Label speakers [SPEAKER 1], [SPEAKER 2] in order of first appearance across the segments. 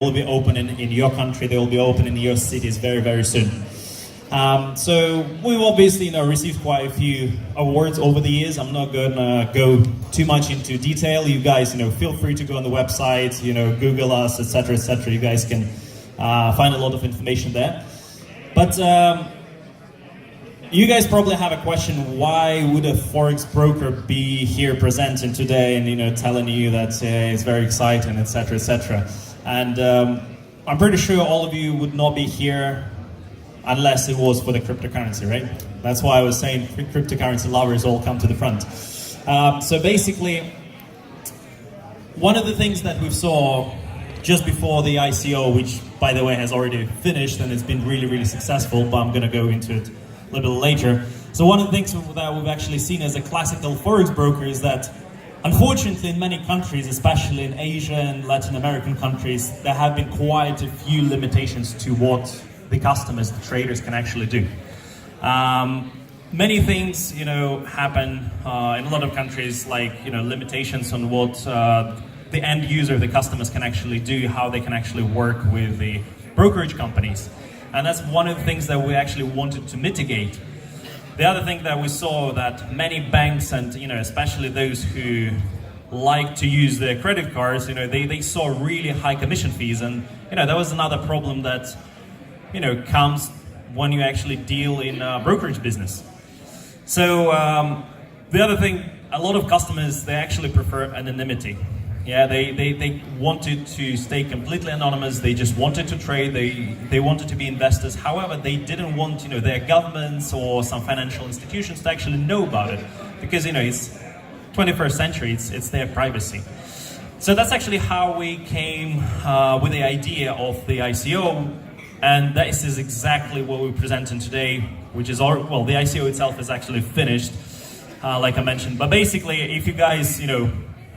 [SPEAKER 1] will be open in your country, they will be open in your cities very, very soon. So we've obviously received quite a few awards over the years. I'm not gonna go too much into detail. You guys feel free to go on the website, Google us, etc., etc. You guys can find a lot of information there. But you guys probably have a question: why would a forex broker be here presenting today and telling you that it's very exciting, etc., etc.? And I'm pretty sure all of you would not be here unless it was for the cryptocurrency, right? That's why I was saying cryptocurrency lovers all come to the front. So basically, one of the things that we saw just before the ICO, which by the way has already finished and it's been really, really successful, but I'm gonna go into it a little bit later. So one of the things that we've actually seen as a classical forex broker is that unfortunately in many countries, especially in Asia and Latin American countries, there have been quite a few limitations to what the customers, the traders can actually do. Many things, happen in a lot of countries, like, limitations on what the end user, the customers can actually do, how they can actually work with the brokerage companies. And that's one of the things that we actually wanted to mitigate. The other thing that we saw that many banks and, especially those who like to use their credit cards, they saw really high commission fees. And, that was another problem that, comes when you actually deal in brokerage business. So the other thing, a lot of customers, they actually prefer anonymity. Yeah, they wanted to stay completely anonymous. They just wanted to trade. They wanted to be investors. However, they didn't want their governments or some financial institutions to actually know about it, because it's 21st century. It's their privacy. So that's actually how we came with the idea of the ICO, and this is exactly what we're presenting today, which is the ICO itself is actually finished, like I mentioned. But basically, if you guys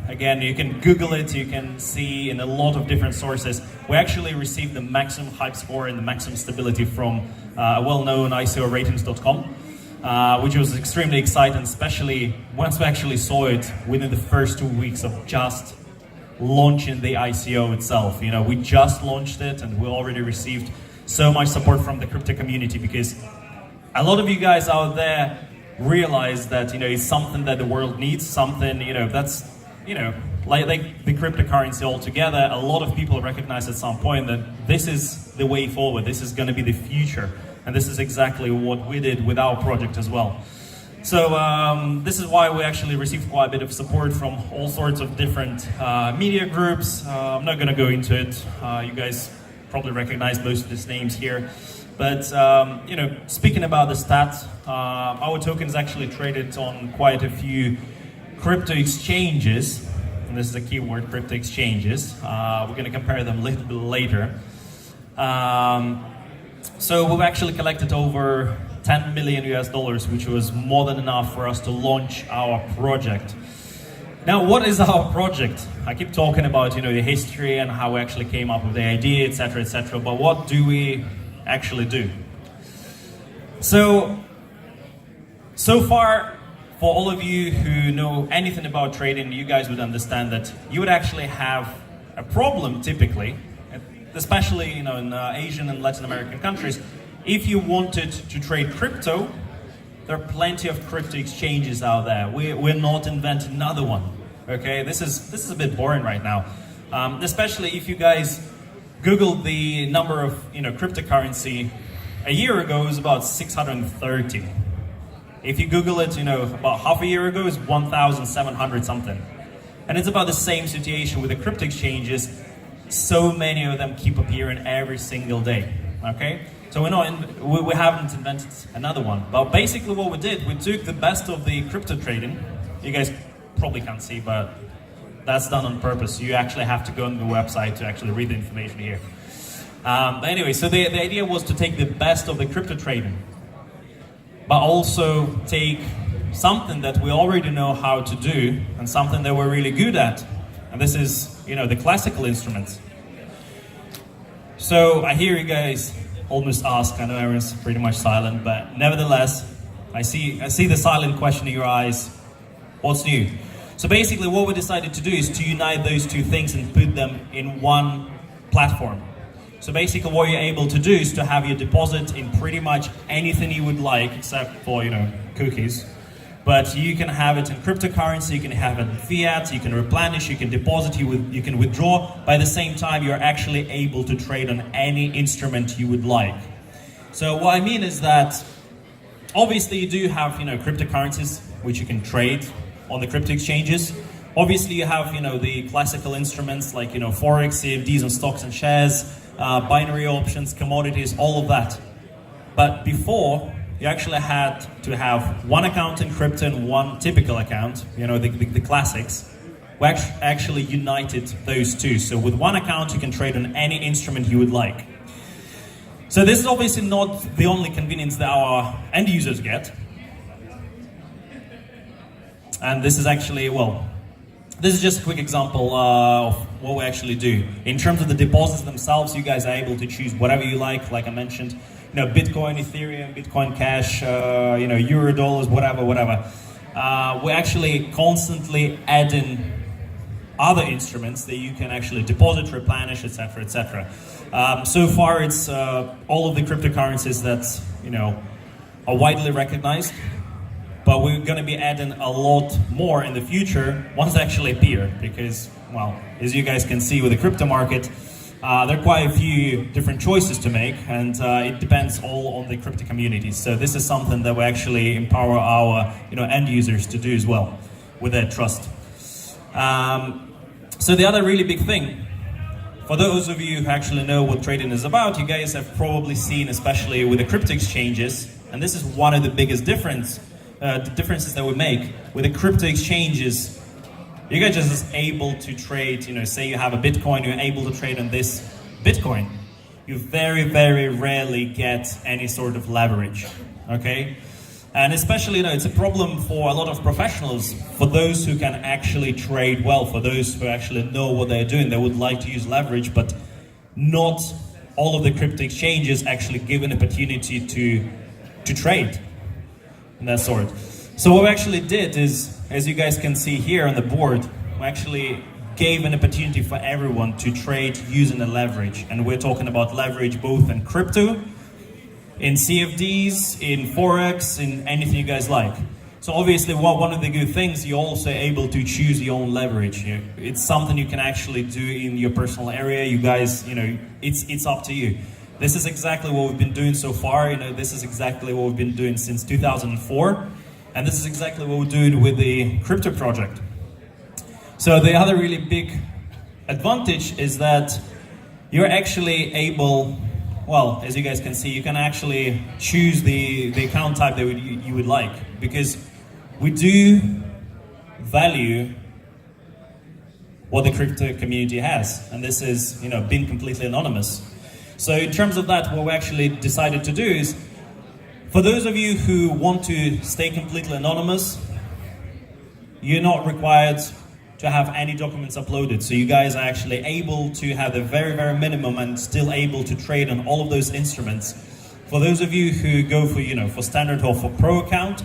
[SPEAKER 1] again, you can Google it, you can see in a lot of different sources. We actually received the maximum hype score and the maximum stability from a well-known ICOratings.com, which was extremely exciting, especially once we actually saw it within the first 2 weeks of just launching the ICO itself. We just launched it and we already received so much support from the crypto community, because a lot of you guys out there realize that it's something that the world needs, something that's like the cryptocurrency altogether. A lot of people recognize at some point that this is the way forward, this is going to be the future, and this is exactly what we did with our project as well. So this is why we actually received quite a bit of support from all sorts of different media groups. I'm not going to go into it. You guys probably recognize most of these names here. But speaking about the stats, our token is actually traded on quite a few crypto exchanges, and this is a keyword, crypto exchanges. We're going to compare them a little bit later. So we've actually collected over $10 million US, which was more than enough for us to launch our project. Now, what is our project? I keep talking about the history and how we actually came up with the idea, etc., etc. But what do we actually do? So far, for all of you who know anything about trading, you guys would understand that you would actually have a problem typically, especially in Asian and Latin American countries. If you wanted to trade crypto, there are plenty of crypto exchanges out there. We're not inventing another one. Okay, this is a bit boring right now, especially if you guys Google the number of cryptocurrency. A year ago it was about 630. If you Google it, about half a year ago, it's 1,700 something. And it's about the same situation with the crypto exchanges. So many of them keep appearing every single day, okay? So we haven't invented another one. But basically what we did, we took the best of the crypto trading. You guys probably can't see, but that's done on purpose. You actually have to go on the website to actually read the information here. But anyway, so the idea was to take the best of the crypto trading, but also take something that we already know how to do and something that we're really good at. And this is, the classical instruments. So I hear you guys almost ask, I know everyone's pretty much silent, but nevertheless, I see the silent question in your eyes. What's new? So basically what we decided to do is to unite those two things and put them in one platform. So basically what you're able to do is to have your deposit in pretty much anything you would like, except for, cookies. But you can have it in cryptocurrency, you can have it in fiat, you can replenish, you can deposit, you can withdraw. By the same time, you're actually able to trade on any instrument you would like. So what I mean is that obviously you do have, cryptocurrencies which you can trade on the crypto exchanges. Obviously you have, the classical instruments like, Forex, CFDs on stocks and shares, binary options, commodities, all of that. But before, you actually had to have one account in crypto and one typical account, the classics. We actually united those two. So with one account, you can trade on any instrument you would like. So this is obviously not the only convenience that our end users get. And this is actually, this is just a quick example of what we actually do. In terms of the deposits themselves, you guys are able to choose whatever you like I mentioned. Bitcoin, Ethereum, Bitcoin Cash, Euro, dollars, whatever. We're actually constantly adding other instruments that you can actually deposit, replenish, etc., etc. So far, it's all of the cryptocurrencies that are widely recognized. But we're going to be adding a lot more in the future once they actually appear, because, as you guys can see with the crypto market, there are quite a few different choices to make, and it depends all on the crypto community. So this is something that we actually empower our end users to do as well with their trust. So the other really big thing, for those of you who actually know what trading is about, you guys have probably seen, especially with the crypto exchanges, and this is one of the biggest differences that we make with the crypto exchanges. You guys are just able to trade, say you have a Bitcoin, you're able to trade on this Bitcoin. You very, very rarely get any sort of leverage, okay? And especially, it's a problem for a lot of professionals, for those who can actually trade well, for those who actually know what they're doing. They would like to use leverage, but not all of the crypto exchanges actually give an opportunity to trade and that sort. So what we actually did is, as you guys can see here on the board, we actually gave an opportunity for everyone to trade using a leverage. And we're talking about leverage both in crypto, in CFDs, in Forex, in anything you guys like. So obviously one of the good things, you're also able to choose your own leverage. It's something you can actually do in your personal area. You guys, it's up to you. This is exactly what we've been doing so far. This is exactly what we've been doing since 2004. And this is exactly what we're doing with the crypto project. So the other really big advantage is that you're actually able, as you guys can see, you can actually choose the account type that you would like, because we do value what the crypto community has, and this is being completely anonymous. So in terms of that, what we actually decided to do is, for those of you who want to stay completely anonymous, you're not required to have any documents uploaded. So you guys are actually able to have the very, very minimum and still able to trade on all of those instruments. For those of you who go for, for standard or for pro account,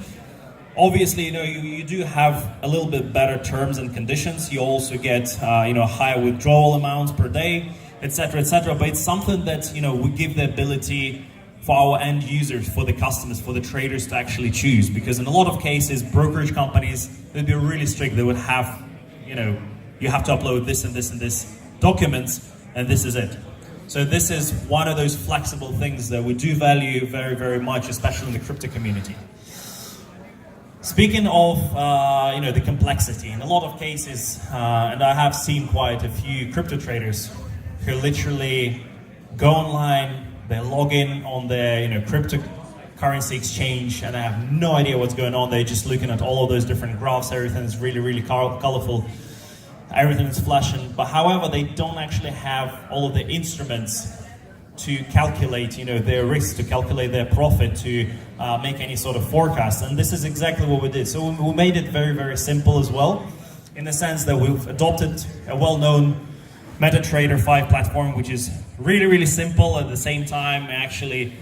[SPEAKER 1] obviously, you do have a little bit better terms and conditions. You also get, higher withdrawal amounts per day, etc., etc. But it's something that, we give the ability for our end users, for the customers, for the traders to actually choose. Because in a lot of cases, brokerage companies, they'd be really strict. They would have, you have to upload this and this and this documents, and this is it. So this is one of those flexible things that we do value very, very much, especially in the crypto community. Speaking of, the complexity, in a lot of cases, and I have seen quite a few crypto traders who literally go online, they log in on their, cryptocurrency exchange, and they have no idea what's going on. They're just looking at all of those different graphs. Everything is really, really colorful. Everything is flashing. But however, they don't actually have all of the instruments to calculate, their risk, to calculate their profit, to make any sort of forecast. And this is exactly what we did. So we made it very, very simple as well, in the sense that we've adopted a well-known MetaTrader 5 platform, which is really, really simple. At the same time, it actually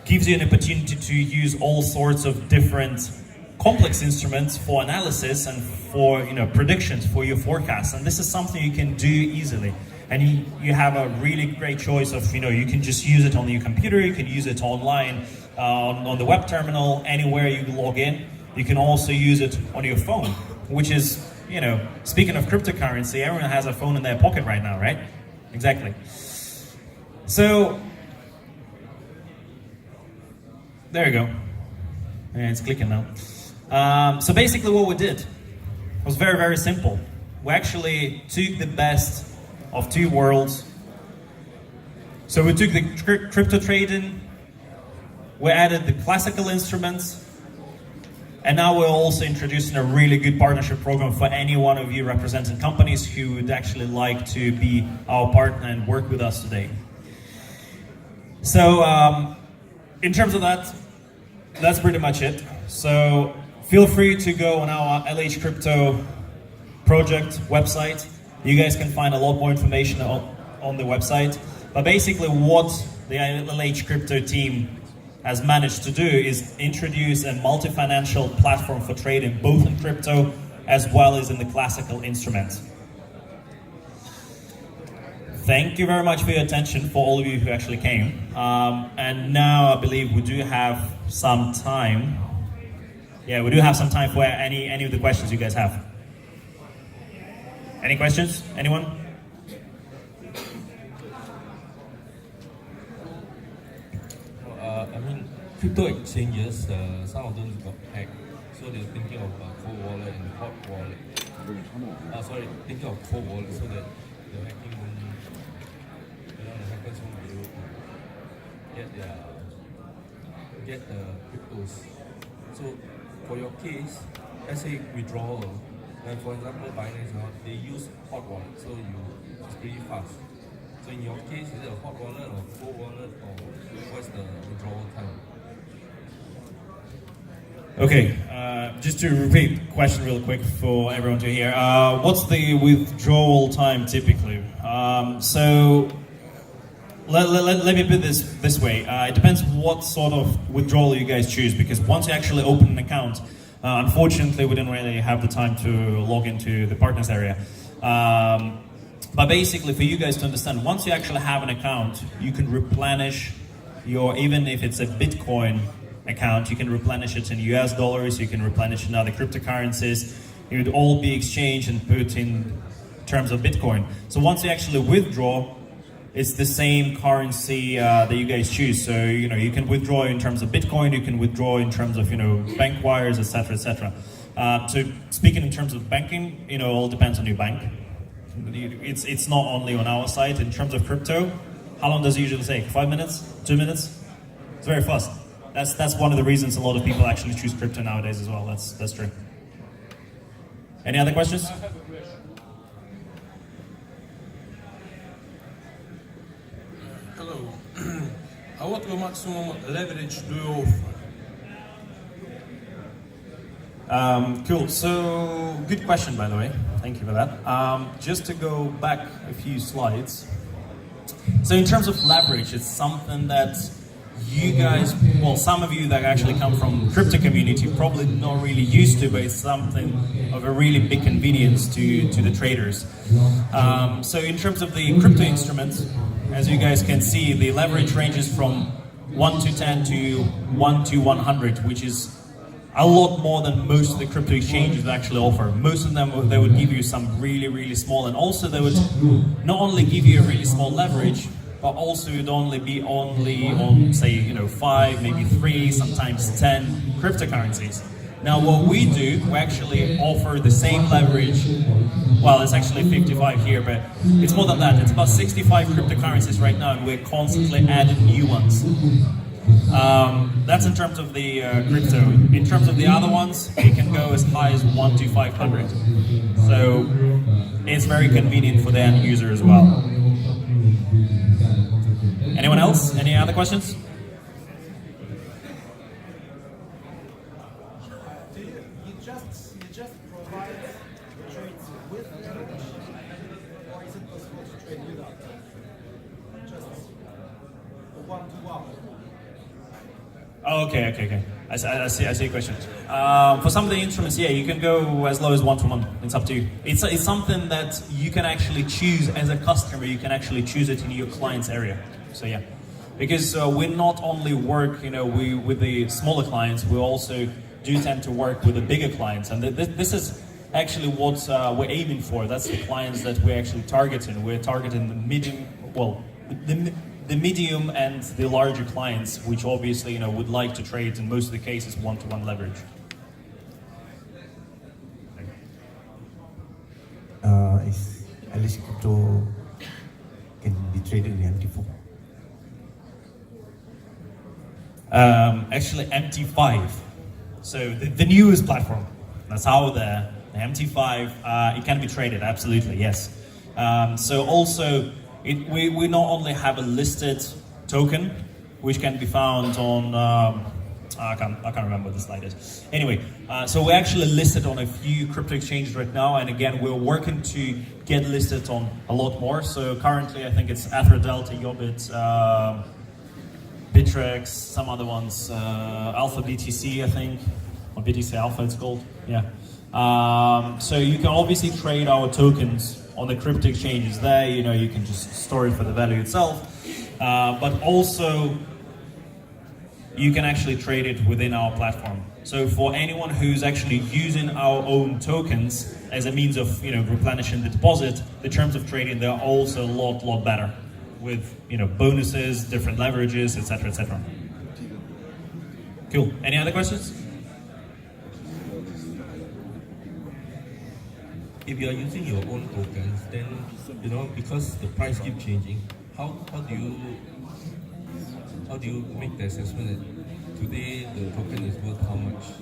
[SPEAKER 1] gives you an opportunity to use all sorts of different complex instruments for analysis and for predictions for your forecasts. And this is something you can do easily. and you have a really great choice of, you can just use it on your computer, you can use it online, on the web terminal, anywhere you log in. You can also use it on your phone, which is, speaking of cryptocurrency, everyone has a phone in their pocket right now, right? Exactly. So, there you go. Yeah, it's clicking now. So basically what we did was very, very simple. We actually took the best of two worlds. So we took the crypto trading, we added the classical instruments, and now we're also introducing a really good partnership program for any one of you representing companies who would actually like to be our partner and work with us today. So in terms of that, that's pretty much it. So feel free to go on our LH Crypto project website. You guys can find a lot more information on the website. But basically what the LH Crypto team has managed to do is introduce a multi-financial platform for trading, both in crypto as well as in the classical instruments. Thank you very much for your attention, for all of you who actually came. And now I believe we do have some time. Yeah, we do have some time for any of the questions you guys have. Any questions? Anyone?
[SPEAKER 2] Crypto exchanges, some of them got hacked, so they're thinking of cold wallet and hot wallet. Thinking of cold wallet so that the hacking won't, the hackers won't be able to get the cryptos. So for your case, let's say withdrawal, like for example Binance, they use hot wallet, so it's pretty fast. So in your case, is it a hot wallet or cold wallet, or what's the withdrawal time?
[SPEAKER 1] Okay, just to repeat the question real quick for everyone to hear. What's the withdrawal time typically? So let me put this way. It depends what sort of withdrawal you guys choose, because once you actually open an account, unfortunately we didn't really have the time to log into the partners area. But basically, for you guys to understand, once you actually have an account, you can replenish even if it's a Bitcoin account, you can replenish it in US dollars, you can replenish in other cryptocurrencies. It would all be exchanged and put in terms of Bitcoin. So once you actually withdraw, it's the same currency that you guys choose. So you can withdraw in terms of Bitcoin, you can withdraw in terms of bank wires, etc., etc. So speaking in terms of banking, it all depends on your bank. It's not only on our side. In terms of crypto, how long does it usually take? 5 minutes? 2 minutes? It's very fast. That's one of the reasons a lot of people actually choose crypto nowadays as well. That's true. Any other questions?
[SPEAKER 3] I have a question. Hello. What maximum leverage do you offer?
[SPEAKER 1] Cool. So good question, by the way. Thank you for that. Just to go back a few slides. So in terms of leverage, it's something that you guys, well, some of you that actually come from crypto community probably not really used to, but it's something of a really big convenience to the traders. So in terms of the crypto instruments, as you guys can see, the leverage ranges from 1 to 10 to 1 to 100, which is a lot more than most of the crypto exchanges actually offer. Most of them, they would give you some really, really small, and also they would not only give you a really small leverage, but also it would only be on, say, 5, maybe 3, sometimes 10 cryptocurrencies. Now what we do, we actually offer the same leverage. Well, it's actually 55 here, but it's more than that. It's about 65 cryptocurrencies right now, and we're constantly adding new ones. That's in terms of the crypto. In terms of the other ones, it can go as high as 1 to 500. So it's very convenient for the end user as well. Anyone else? Any other questions?
[SPEAKER 4] You just provide the trades with leverage, or is it possible to trade without? Just a one-to-one.
[SPEAKER 1] Oh, okay. I see your question. For some of the instruments, yeah, you can go as low as 1-to-1. It's up to you. It's something that you can actually choose as a customer. You can actually choose it in your client's area. So yeah, because we not only work, with the smaller clients, we also do tend to work with the bigger clients, and this is actually what we're aiming for. That's the clients that we're actually targeting. We're targeting the medium, the medium and the larger clients, which obviously would like to trade in most of the cases 1-to-1 leverage.
[SPEAKER 5] Is LH Crypto can be traded in MT4?
[SPEAKER 1] Actually, MT5. So the newest platform. That's how the MT5 it can be traded. Absolutely, yes. So also. We not only have a listed token, which can be found on, I can't remember what the slide is. Anyway, so we're actually listed on a few crypto exchanges right now, and again, we're working to get listed on a lot more. So currently, I think it's Athrodelta, Yobit, Bittrex, some other ones, Alpha BTC, I think, or BTC Alpha it's called, yeah. So you can obviously trade our tokens on the crypto exchanges there, you can just store it for the value itself, but also you can actually trade it within our platform. So for anyone who's actually using our own tokens as a means of replenishing the deposit, the terms of trading, they're also a lot better with bonuses, different leverages, etc., etc. Cool. Any other questions?
[SPEAKER 2] If you are using your own tokens, then because the price keeps changing, how do you make the assessment that today the token is worth how much?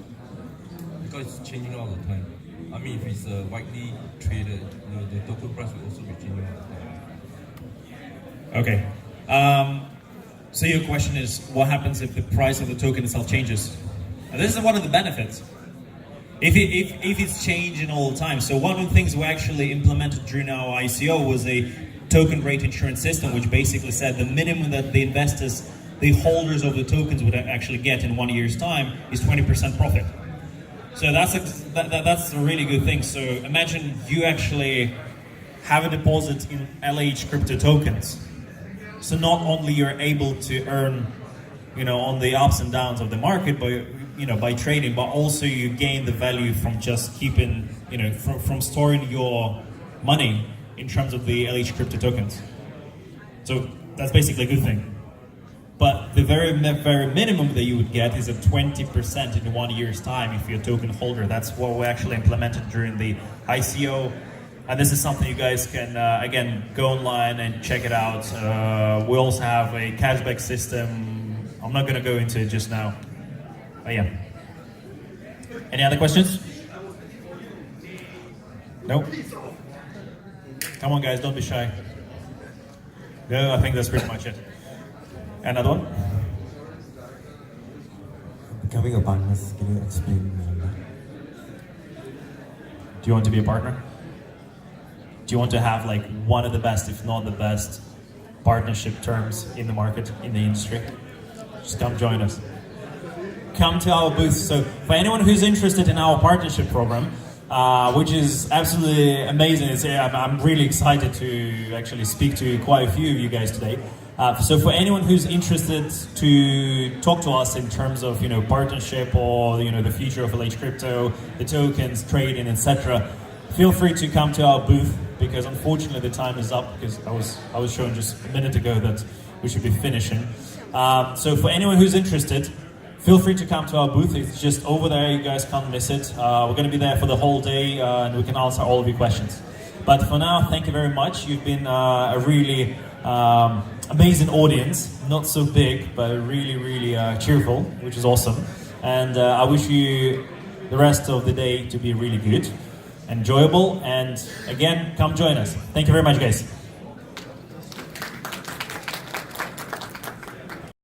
[SPEAKER 2] Because it's changing all the time. I mean, if it's widely traded, the token price will also be changing all the time.
[SPEAKER 1] Okay. So your question is, what happens if the price of the token itself changes? And this is one of the benefits. If it's changing all the time. So one of the things we actually implemented during our ICO was a token rate insurance system, which basically said the minimum that the investors, the holders of the tokens would actually get in 1 year's time is 20% profit. So that's a really good thing. So imagine you actually have a deposit in LH crypto tokens. So not only you're able to earn, on the ups and downs of the market, but by trading, but also you gain the value from just keeping, from storing your money in terms of the LH crypto tokens. So that's basically a good thing. But the very minimum that you would get is a 20% in 1 year's time if you're a token holder. That's what we actually implemented during the ICO. And this is something you guys can, again, go online and check it out. We also have a cashback system. I'm not going to go into it just now. But yeah. Any other questions? Nope. Come on, guys, don't be shy. No, I think that's pretty much it. Another one?
[SPEAKER 5] Becoming a partner, can you explain more?
[SPEAKER 1] Do you want to be a partner? Do you want to have like one of the best, if not the best, partnership terms in the market, in the industry? Just come join us. Come to our booth. So for anyone who's interested in our partnership program, which is absolutely amazing, I'm really excited to actually speak to quite a few of you guys today. So for anyone who's interested to talk to us in terms of partnership or the future of LH Crypto, the tokens, trading, etc., feel free to come to our booth, because unfortunately the time is up, because I was showing just a minute ago that we should be finishing. So for anyone who's interested, feel free to come to our booth. It's just over there. You guys can't miss it. We're going to be there for the whole day, and we can answer all of your questions. But for now, thank you very much. You've been a really amazing audience. Not so big, but really cheerful, which is awesome. And I wish you the rest of the day to be really good, enjoyable. And again, come join us. Thank you very much, guys.